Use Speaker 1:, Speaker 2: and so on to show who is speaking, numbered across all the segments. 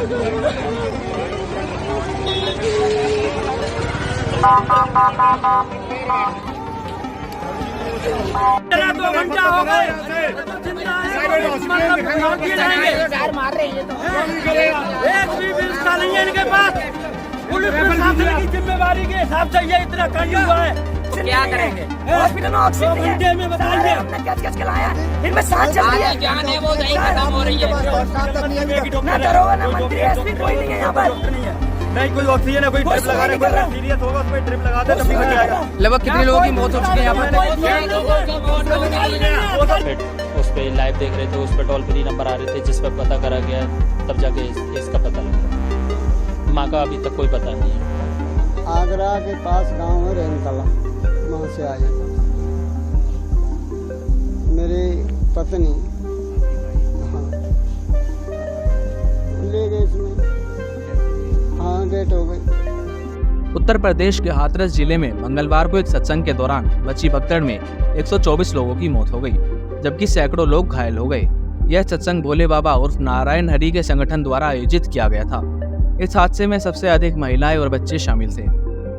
Speaker 1: 2 घंटा हो गए, मार रहे हैं। एक भी बिल का नहीं है इनके पास। पुलिस प्रशासन की जिम्मेवारी के हिसाब से ये इतना कांड हुआ है।
Speaker 2: क्या करेंगे? हॉस्पिटल में ऑक्सीजन
Speaker 1: 2 घंटे में बताइए।
Speaker 2: हमने कैच के लाया, इनमें सांस चल रही है।
Speaker 3: जान है वो नहीं खत्म हो रही है।
Speaker 2: ना दरोगा ना मंत्री एसपी कोई नहीं है यहाँ पर।
Speaker 1: नहीं कोई ऑक्सीजन है, कोई ड्रिप लगा रहे, कोई सीरियस होगा उसमें ड्रिप लगा दे तभी बच जाएगा।
Speaker 3: लगभग कितने लोगों की मौत हो चुकी है यहाँ पर?
Speaker 4: उस पे लाइव देख रहे थे, उस पर टोल फ्री नंबर आ रहे थे जिस पर पता करा गया, तब जाके इसका पता लगा। माँ का अभी तक कोई पता नहीं है।
Speaker 5: आगरा के पास गांव है रेनकला, वहाँ से आए। मेरी पत्नी हाँ ले गए इसमें, हाँ डेट हो गई।
Speaker 6: उत्तर प्रदेश के हाथरस जिले में मंगलवार को एक सत्संग के दौरान मची भगदड़ में 124 लोगों की मौत हो गई, जबकि सैकड़ों लोग घायल हो गए। यह सत्संग भोले बाबा उर्फ नारायण हरि के संगठन द्वारा आयोजित किया गया था। इस हादसे में सबसे अधिक महिलाएं और बच्चे शामिल थे।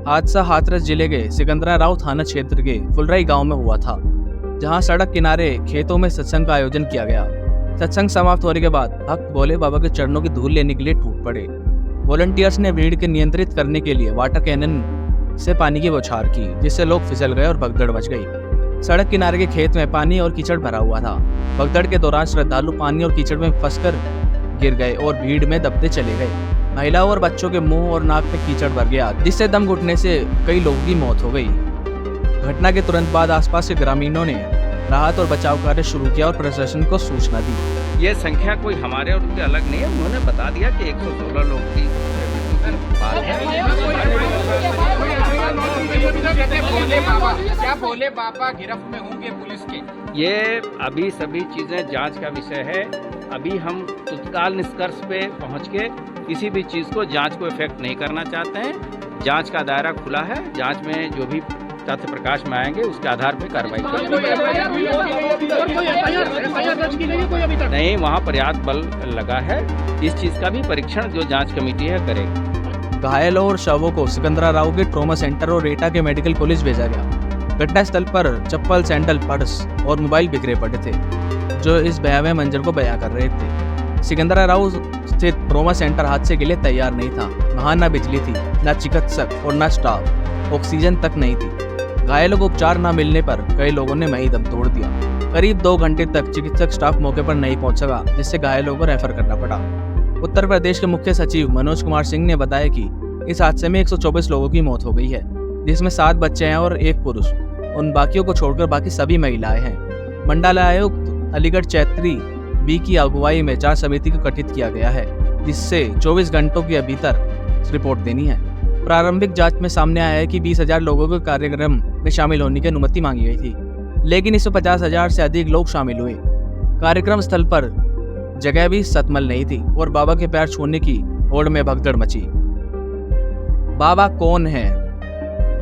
Speaker 6: हादसा हाथरस जिले के सिकंदराराव थाना क्षेत्र के फुलराई गांव में हुआ था, जहां सड़क किनारे खेतों में सत्संग का आयोजन किया गया। सत्संग समाप्त होने के बाद भक्त भोले बाबा के चरणों की धूल लेने के लिए टूट पड़े। वॉलंटियर्स ने भीड़ के नियंत्रित करने के लिए वाटर कैनन से पानी की बौछार की, जिससे लोग फिसल गए और भगदड़ मच गई। सड़क किनारे के खेत में पानी और कीचड़ भरा हुआ था। भगदड़ के दौरान श्रद्धालु पानी और कीचड़ में फंसकर गिर गए और भीड़ में दबते चले गए। महिलाओं और बच्चों के मुंह और नाक में कीचड़ भर गया, जिससे दम घुटने से कई लोगों की मौत हो गई। घटना के तुरंत बाद आसपास के ग्रामीणों ने राहत और बचाव कार्य शुरू किया और प्रशासन को सूचना दी।
Speaker 7: ये संख्या कोई हमारे और उनके अलग नहीं है। उन्होंने बता दिया कि 116 लोग की
Speaker 3: क्या भोले बाबा गिरफ्त में होंगे पुलिस के?
Speaker 7: ये अभी सभी चीजें जांच का विषय है। अभी हम तत्काल निष्कर्ष पे पहुंच के किसी भी चीज को जांच को इफेक्ट नहीं करना चाहते हैं। जांच का दायरा खुला है। जांच में जो भी तथ्य प्रकाश में आएंगे उसके आधार पर कार्रवाई करेंगे। नहीं, वहाँ पर्याप्त बल लगा है। इस चीज का भी परीक्षण जो जांच कमेटी है करेगी।
Speaker 6: घायलों और शवों को सिकंदराराव के ट्रॉमा सेंटर और एटा के मेडिकल कॉलेज भेजा गया। घटनास्थल पर चप्पल, सैंडल, पर्स और मोबाइल बिखरे पड़े थे, जो इस भयावह मंजर को बयां कर रहे थे। सिकंदराराव स्थित ट्रॉमा सेंटर हादसे के लिए तैयार नहीं था। वहाँ न बिजली थी, न चिकित्सक और न स्टाफ, ऑक्सीजन तक नहीं थी। घायलों को उपचार न मिलने पर कई लोगों ने वहीं दम तोड़ दिया। करीब 2 घंटे तक चिकित्सक स्टाफ मौके पर नहीं पहुंच सका, जिससे घायलों को रेफर करना पड़ा। उत्तर प्रदेश के मुख्य सचिव मनोज कुमार सिंह ने बताया कि इस हादसे में 124 लोगों की मौत हो गई है, जिसमें 7 बच्चे हैं और 1 पुरुष। उन बाकियों को छोड़कर बाकी सभी महिलाएं हैं। मंडल आयुक्त अलीगढ़ चैत्री बी की अगुवाई में जांच समिति को गठित किया गया है, जिससे 24 घंटों के भीतर रिपोर्ट देनी है। प्रारंभिक जांच में सामने आया है कि 20,000 लोगों को कार्यक्रम में शामिल होने की अनुमति मांगी गई थी, लेकिन इसमें 50,000 से अधिक लोग शामिल हुए। कार्यक्रम स्थल पर जगह भी सतमल नहीं थी और बाबा के पैर छूने की होड़ में भगदड़ मची। बाबा कौन है,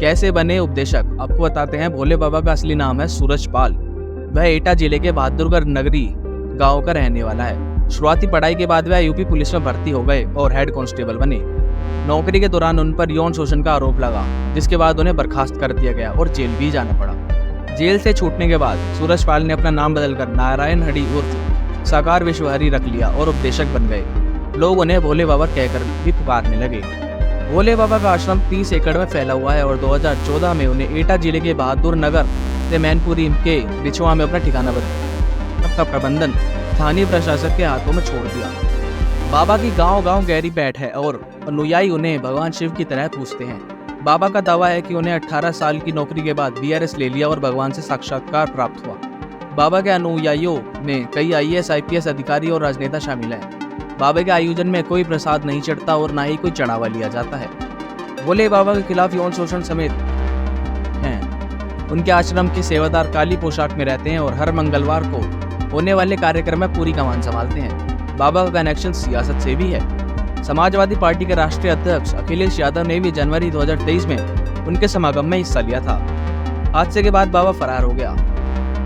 Speaker 6: कैसे बने उपदेशक, आपको बताते हैं। भोले बाबा का असली नाम है सूरजपाल। वह एटा जिले के बहादुरगढ़ नगरी गांव का रहने वाला है। शुरुआती पढ़ाई के बाद वह यूपी पुलिस में भर्ती हो गए और हेड कांस्टेबल बने। नौकरी के दौरान उन पर यौन शोषण का आरोप लगा, जिसके बाद उन्हें बर्खास्त कर दिया गया और जेल भी जाना पड़ा। जेल से छूटने के बाद सूरजपाल ने अपना नाम बदलकर नारायण हरि उर्फ साकार विश्वहरि रख लिया और उपदेशक बन गए। लोग उन्हें भोले बाबा कहकर भी पुकारने लगे। भोले बाबा का आश्रम 30 एकड़ में फैला हुआ है और 2014 में उन्हें एटा जिले के बहादुर नगर से मैनपुरी के बिछुआ में अपना ठिकाना बदला। का प्रबंधन स्थानीय प्रशासक के हाथों में छोड़ दिया। बाबा की गांव-गांव गहरी बैठ है और अनुयायी उन्हें भगवान शिव की तरह पूजते हैं। बाबा का दावा है कि उन्हें 18 साल की नौकरी के बाद BRS ले लिया और भगवान से साक्षात्कार प्राप्त हुआ। बाबा के अनुयायियों में कई IAS, IPS अधिकारी और राजनेता शामिल हैं। बाबा के आयोजन में कोई प्रसाद नहीं चढ़ता और ना ही कोई चढ़ावा लिया जाता है। भोले बाबा के खिलाफ यौन शोषण समेत हैं। उनके आश्रम के सेवादार काली पोशाक में रहते हैं और हर मंगलवार को होने वाले कार्यक्रम में पूरी कमान संभालते हैं। बाबा का कनेक्शन सियासत से भी है। समाजवादी पार्टी के राष्ट्रीय अध्यक्ष अखिलेश यादव ने भी जनवरी 2023 में उनके समागम में हिस्सा लिया था। हादसे के बाद बाबा फरार हो गया।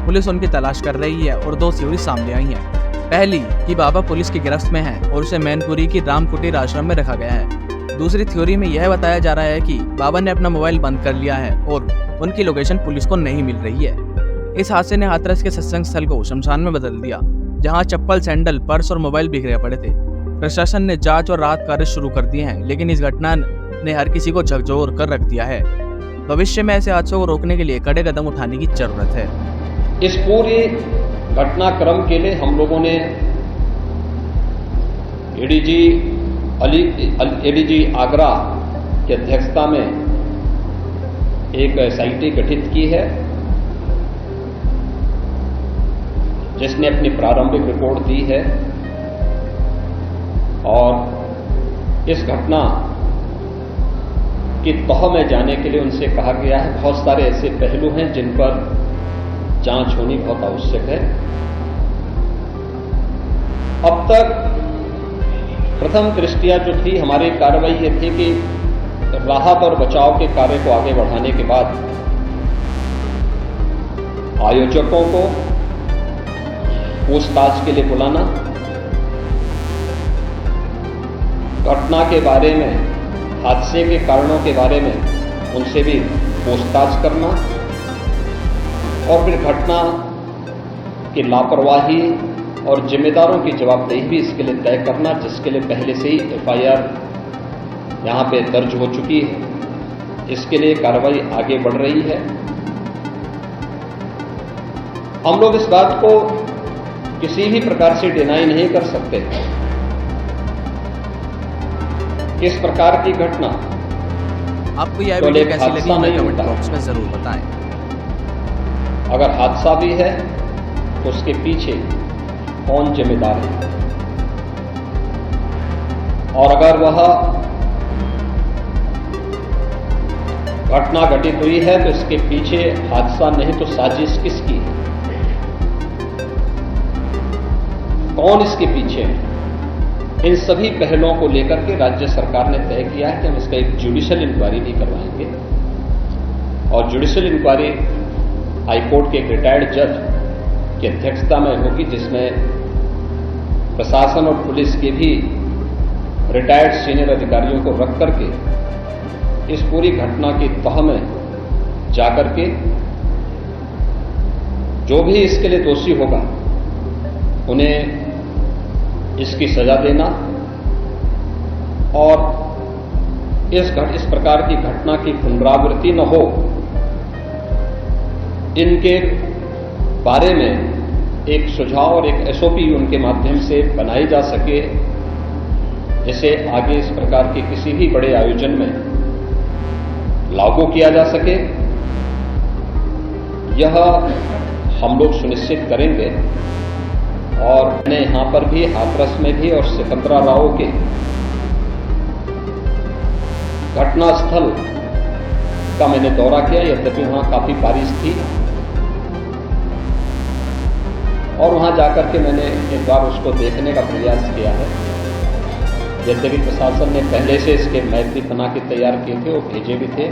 Speaker 6: पुलिस उनकी तलाश कर रही है और 2 थ्योरी सामने आई हैं। पहली कि बाबा पुलिस की गिरफ्त में है और उसे मैनपुरी की राम कुटीर आश्रम में रखा गया है। दूसरी थ्योरी में यह बताया जा रहा है कि बाबा ने अपना मोबाइल बंद कर लिया है और उनकी लोकेशन पुलिस को नहीं मिल रही है। इस हादसे ने हाथरस के सत्संग स्थल को शमशान में बदल दिया, जहां चप्पल, सैंडल, पर्स और मोबाइल बिखरे पड़े थे। प्रशासन ने जांच और राहत कार्य शुरू कर दिए हैं, लेकिन इस घटना ने हर किसी को झकझोर कर रख दिया है। भविष्य में ऐसे हादसों को रोकने के लिए कड़े कदम उठाने की जरूरत है।
Speaker 8: इस पूरे घटनाक्रम के लिए हम लोगों ने एडीजी आगरा की अध्यक्षता में एक एसआईटी गठित की है, जिसने अपनी प्रारंभिक रिपोर्ट दी है और इस घटना की तह में जाने के लिए उनसे कहा गया है। बहुत सारे ऐसे पहलू हैं जिन पर जांच होनी बहुत आवश्यक है। अब तक प्रथम दृष्टया जो थी हमारी कार्रवाई ये थी कि राहत और बचाव के कार्य को आगे बढ़ाने के बाद आयोजकों को पूछताछ के लिए बुलाना, घटना के बारे में, हादसे के कारणों के बारे में उनसे भी पूछताछ करना और फिर घटना की लापरवाही और जिम्मेदारों की जवाबदेही भी इसके लिए तय करना, जिसके लिए पहले से ही एफआईआर यहां पे दर्ज हो चुकी है। इसके लिए कार्रवाई आगे बढ़ रही है। हम लोग इस बात को किसी भी प्रकार से डिनाई नहीं कर सकते। इस प्रकार की घटना
Speaker 6: आपको यह वीडियो कैसी लगी हमें कमेंट बॉक्स में जरूर बताएं।
Speaker 8: अगर हादसा भी है तो उसके पीछे कौन जिम्मेदार है, और अगर वह घटना घटित हुई है तो इसके पीछे हादसा नहीं तो साजिश किसकी है, कौन इसके पीछे है, इन सभी पहलुओं को लेकर के राज्य सरकार ने तय किया है कि हम इसका एक जुडिशियल इंक्वायरी भी करवाएंगे। और जुडिशियल इंक्वायरी हाईकोर्ट के एक रिटायर्ड जज की अध्यक्षता में होगी, जिसमें प्रशासन और पुलिस के भी रिटायर्ड सीनियर अधिकारियों को रख करके इस पूरी घटना की तह में जाकर के जो भी इसके लिए दोषी होगा उन्हें इसकी सजा देना और इस प्रकार की घटना की पुनरावृत्ति न हो, इनके बारे में एक सुझाव और एक एसओपी उनके माध्यम से बनाई जा सके, जिसे आगे इस प्रकार के किसी भी बड़े आयोजन में लागू किया जा सके, यह हम लोग सुनिश्चित करेंगे। और मैंने यहां पर भी हाथरस में भी और सिकंदराराव के घटनास्थल का मैंने दौरा किया, यद्यपि वहां काफी बारिश थी, और वहां जाकर के मैंने एक बार उसको देखने का प्रयास किया है। यद्यपि प्रशासन ने पहले से इसके मैप भी बना के तैयार किए थे और भेजे भी थे,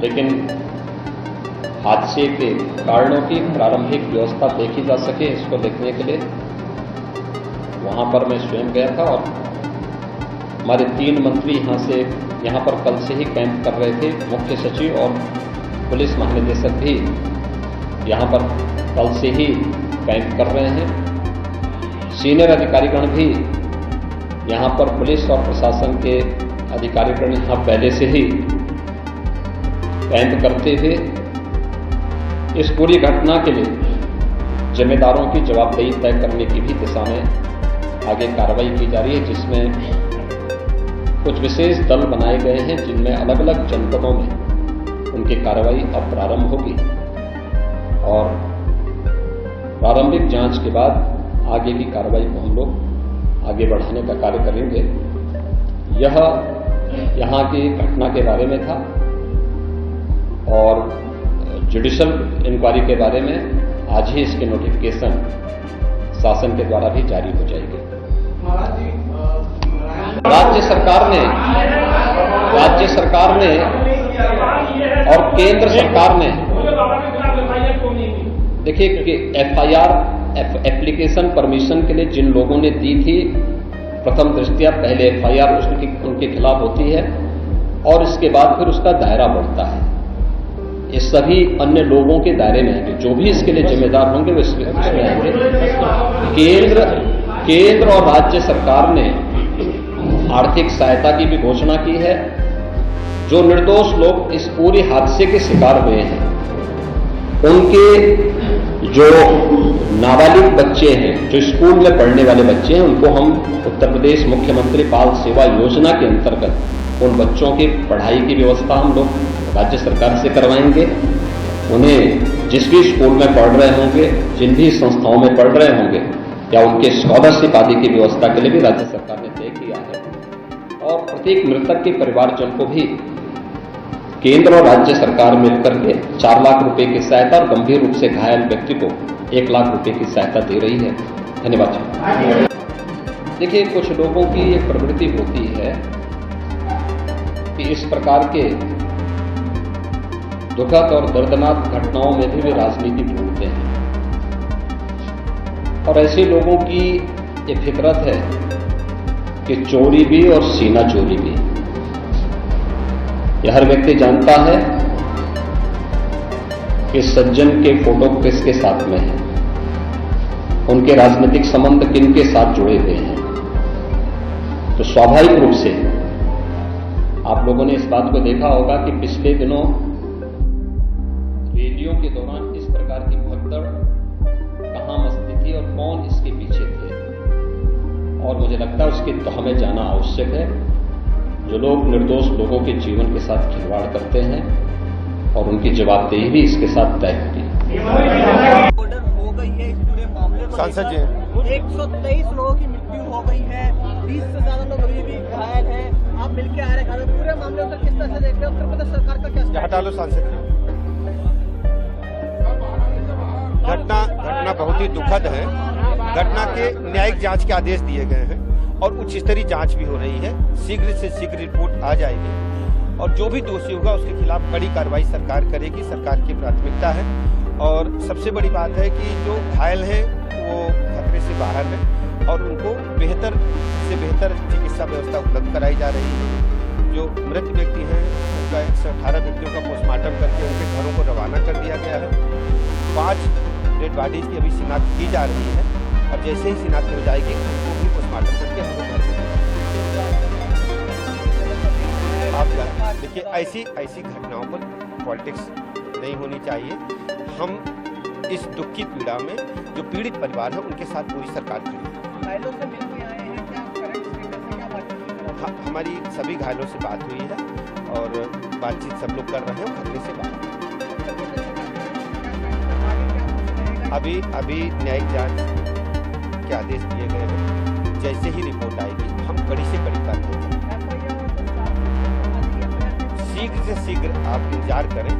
Speaker 8: लेकिन हादसे के कारणों की प्रारंभिक व्यवस्था देखी जा सके, इसको देखने के लिए वहां पर मैं स्वयं गया था। और हमारे 3 मंत्री यहाँ पर कल से ही कैंप कर रहे थे। मुख्य सचिव और पुलिस महानिदेशक भी यहाँ पर कल से ही कैंप कर रहे हैं। सीनियर अधिकारीगण भी यहाँ पर पुलिस और प्रशासन के अधिकारीगण यहाँ पहले से ही कैंप करते हुए इस पूरी घटना के लिए जिम्मेदारों की जवाबदेही तय करने की भी दिशा में आगे कार्रवाई की जा रही है, जिसमें कुछ विशेष दल बनाए गए हैं, जिनमें अलग अलग जनपदों में उनकी कार्रवाई अब प्रारंभ होगी और प्रारंभिक जांच के बाद आगे की कार्रवाई को हम लोग आगे बढ़ाने का कार्य करेंगे। यह यहाँ की घटना के बारे में था और जुडिशियल इंक्वायरी के बारे में आज ही इसके नोटिफिकेशन शासन के द्वारा भी जारी हो जाएगी। राज्य सरकार ने और केंद्र सरकार ने, देखिए कि एफआईआर एप्लीकेशन परमिशन के लिए जिन लोगों ने दी थी, प्रथम दृष्टया पहले FIR उनके खिलाफ होती है और इसके बाद फिर उसका दायरा बढ़ता है। ये सभी अन्य लोगों के दायरे में आएंगे, जो भी इसके लिए जिम्मेदार होंगे वो इसमें आएंगे। केंद्र और राज्य सरकार ने आर्थिक सहायता की भी घोषणा की है। जो निर्दोष लोग इस पूरे हादसे के शिकार हुए हैं, उनके जो नाबालिग बच्चे हैं, जो स्कूल में पढ़ने वाले बच्चे हैं, उनको हम उत्तर प्रदेश मुख्यमंत्री बाल सेवा योजना के अंतर्गत उन बच्चों की पढ़ाई की व्यवस्था हम लोग राज्य सरकार से करवाएंगे। उन्हें जिस भी स्कूल में पढ़ रहे होंगे, जिन भी संस्थाओं में पढ़ रहे होंगे, या उनके स्कॉलरशिप आदि की व्यवस्था के लिए भी राज्य सरकार ने तय किया है। और प्रत्येक मृतक के परिवारजन को भी केंद्र और राज्य सरकार मिलकर के 4 लाख रुपए की सहायता और गंभीर रूप से घायल व्यक्ति को 1 लाख रुपए की सहायता दे रही है। धन्यवाद। देखिए, कुछ लोगों की एक प्रवृत्ति होती है कि इस प्रकार के दुखद और दर्दनाक घटनाओं में भी वे राजनीति ढूंढते हैं, और ऐसे लोगों की ये फितरत है कि चोरी भी और सीना चोरी भी। यह हर व्यक्ति जानता है कि सज्जन के फोटो किसके साथ में है, उनके राजनीतिक संबंध किन के साथ जुड़े हुए हैं। तो स्वाभाविक रूप से आप लोगों ने इस बात को देखा होगा कि पिछले दिनों रैलियों के दौरान इस प्रकार की भगदड़ कहां मचती थी और कौन इसके पीछे थे, और मुझे लगता है उसके तो हमें जाना आवश्यक है। जो लोग निर्दोष लोगों के जीवन के साथ खिलवाड़ करते हैं, और उनकी जवाबदेही भी इसके साथ तय होगी।
Speaker 2: हो गई है इस पूरे मामले में।
Speaker 9: सांसद जी,
Speaker 2: 123 लोगों की मृत्यु हो गई है, 20 से ज्यादा लोग अभी भी घायल हैं। आप मिलके आ रहे हैं, पूरे मामले को किस तरह से देख रहे हैं? उत्तर प्रदेश सरकार का क्या
Speaker 9: हटा लो सांसद जी। घटना बहुत ही दुखद है। घटना के न्यायिक जांच के आदेश दिए गए हैं और उच्च स्तरीय जांच भी हो रही है। शीघ्र से शीघ्र रिपोर्ट आ जाएगी और जो भी दोषी होगा उसके खिलाफ कड़ी कार्रवाई सरकार करेगी। सरकार की प्राथमिकता है। और सबसे बड़ी बात है कि जो घायल हैं वो खतरे से बाहर हैं और उनको बेहतर से बेहतर चिकित्सा व्यवस्था उपलब्ध कराई जा रही है। जो मृत व्यक्ति हैं उनका 118 व्यक्तियों का पोस्टमार्टम करके उनके घरों को रवाना कर दिया गया है। 5 डेड बॉडीज की अभी शिनाख्त की जा रही है और जैसे ही शिनाख्त हो जाएगी उनको भी पोस्टमार्टम करके हम लोग घर आप देखिए, ऐसी घटनाओं पर पॉलिटिक्स नहीं होनी चाहिए। हम इस दुख की पीड़ा में जो पीड़ित परिवार है उनके साथ पूरी सरकार खड़ी है।
Speaker 2: घायलों से मिलके आए हैं, क्या करंट स्टेटस है, क्या बातचीत?
Speaker 9: हमारी सभी घायलों से बात हुई है और बातचीत सब लोग कर रहे हैं खतरे से बाहर। अभी न्यायिक जांच के आदेश दिए गए हैं। जैसे ही रिपोर्ट आएगी हम कड़ी से कड़ी कार्रवाई करेंगे। शीघ्र से शीघ्र आप इंतजार करें।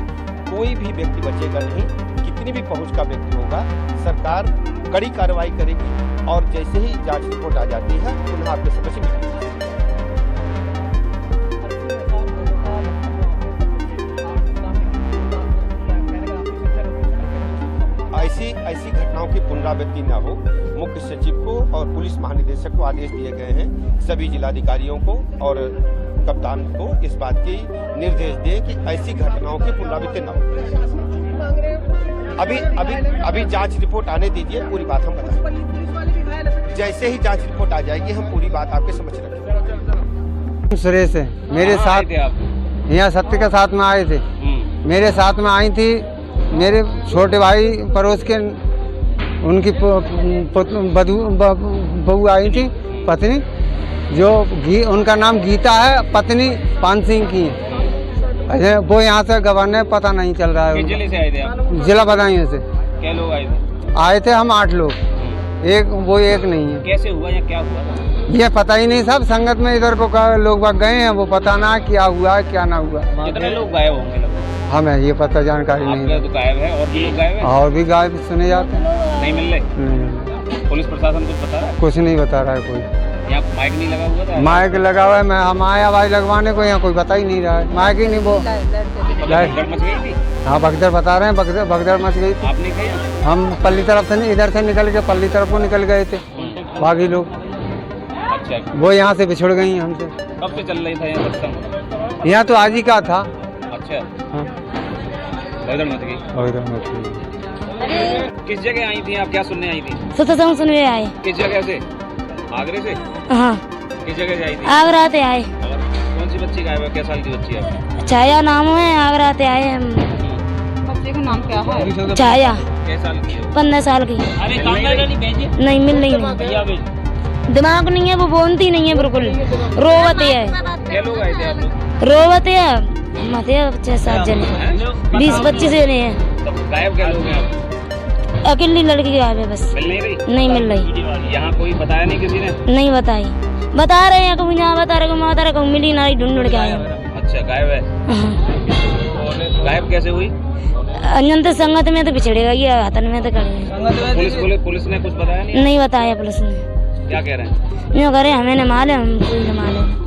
Speaker 9: कोई भी व्यक्ति बचेगा नहीं। कितनी भी पहुंच का व्यक्ति होगा, सरकार कड़ी कार्रवाई करेगी और जैसे ही जांच रिपोर्ट आ जाती है पुनः आपके समक्ष मिलेगी। ऐसी घटनाओं की पुनरावृत्ति न हो, मुख्य सचिव को और पुलिस महानिदेशक को आदेश दिए गए हैं। सभी जिलाधिकारियों को और कप्तान को इस बात की निर्देश दें कि ऐसी घटनाओं की पुनरावृत्ति न हो। अभी जांच रिपोर्ट आने दीजिए, पूरी बात हम बताएंगे। जैसे ही जांच रिपोर्ट आ जाएगी हम पूरी बात आपके समझ रखेंगे।
Speaker 5: सुरेश है मेरे साथ, यहाँ सत्य के साथ में आए थे। मेरे साथ में आई थी मेरे छोटे भाई पड़ोस के, उनकी बहू आई थी, पत्नी, जो उनका नाम गीता है, पत्नी पान सिंह की है। वो यहाँ से गवर्नर पता नहीं चल रहा है।
Speaker 7: जिले से आए थे आप?
Speaker 5: जिला बदायूं से।
Speaker 7: क्या लोग आए थे?
Speaker 5: आए थे हम 8 लोग, एक नहीं है।
Speaker 7: कैसे हुआ या क्या हुआ
Speaker 5: ये पता ही नहीं। सब संगत में इधर को लोग बाग गए हैं, वो पता ना क्या हुआ क्या ना हुआ।
Speaker 7: कितने लोग गायब होंगे?
Speaker 5: हमें ये पता जानकारी नहीं।
Speaker 7: तो गायब है और भी लोग गायब है?
Speaker 5: और भी गायब सुने जाते हैं।
Speaker 7: नहीं मिल रहे? पुलिस प्रशासन कुछ बता रहा है?
Speaker 5: कुछ नहीं बता रहा है कोई।
Speaker 7: यहाँ माइक नहीं लगा हुआ था?
Speaker 5: माइक लगा हुआ है, हम आए आवाज लगवाने को, यहाँ कोई बता ही नहीं रहा है। माइक ही नहीं, वो
Speaker 7: गड़बड़ मच गई थी।
Speaker 5: हाँ बगदर बता रहे हैं, बगदर मच गई थी।
Speaker 7: आपने किया?
Speaker 5: हम पल्ली तरफ से नहीं, इधर से निकल के पल्ली तरफ को निकल गए थे बागी लोग।
Speaker 7: अच्छा,
Speaker 5: वो यहाँ से बिछड़ गई हमसे।
Speaker 7: कब से चल रही था यहाँ सत्संग?
Speaker 5: यहाँ तो आज ही का था।
Speaker 7: अच्छा,
Speaker 5: हाँ
Speaker 7: भगदड़ मच गई।
Speaker 5: बगदर मच गई।
Speaker 7: किस जगह आई थी आप, क्या सुनने आई थी?
Speaker 10: सत्संग सुनने आए।
Speaker 7: किस जगह से? आगरे से?
Speaker 10: हाँ,
Speaker 7: किस जगह से आई थी?
Speaker 10: आगरा से आए।
Speaker 7: और कौन सी बच्ची गायब है, क्या साल की बच्ची है?
Speaker 10: छाया नाम है, आगरा से आए हम।
Speaker 2: बच्चे का नाम क्या है?
Speaker 10: छाया,
Speaker 7: क्या साल की है?
Speaker 10: 15 साल की। नहीं मिल रही नहीं, दिमाग नहीं है, वो बोलती नहीं है बिल्कुल, रोवते है।
Speaker 7: क्या लोग आए थे आप लोग?
Speaker 10: रोवते है, मते 6-7 जने, 20-25 जने हैं।
Speaker 7: तो गायब क्या लोग हैं आप?
Speaker 10: अकेली लड़की गायब है बस।
Speaker 7: मिल नहीं रही?
Speaker 10: नहीं मिल रही।
Speaker 7: यहाँ कोई बताया नहीं किसी ने?
Speaker 10: नहीं बताई, बता रहे हैं कभी यहाँ बता रहे, कभी बता रहे, कभी मिली ना, ढूंढ के आए हम।
Speaker 7: अच्छा, गायब है।
Speaker 10: हाँ।
Speaker 7: गायब कैसे हुई?
Speaker 10: अंजन तो संगत में तो बिछड़ेगा, ये हाथन में तो खड़े।
Speaker 7: पुलिस ने कुछ बताया नहीं?
Speaker 10: नहीं बताया पुलिस ने।
Speaker 7: क्या कह रहे हैं?
Speaker 10: यूँ करे हमें न मालूम, कोई न मालूम।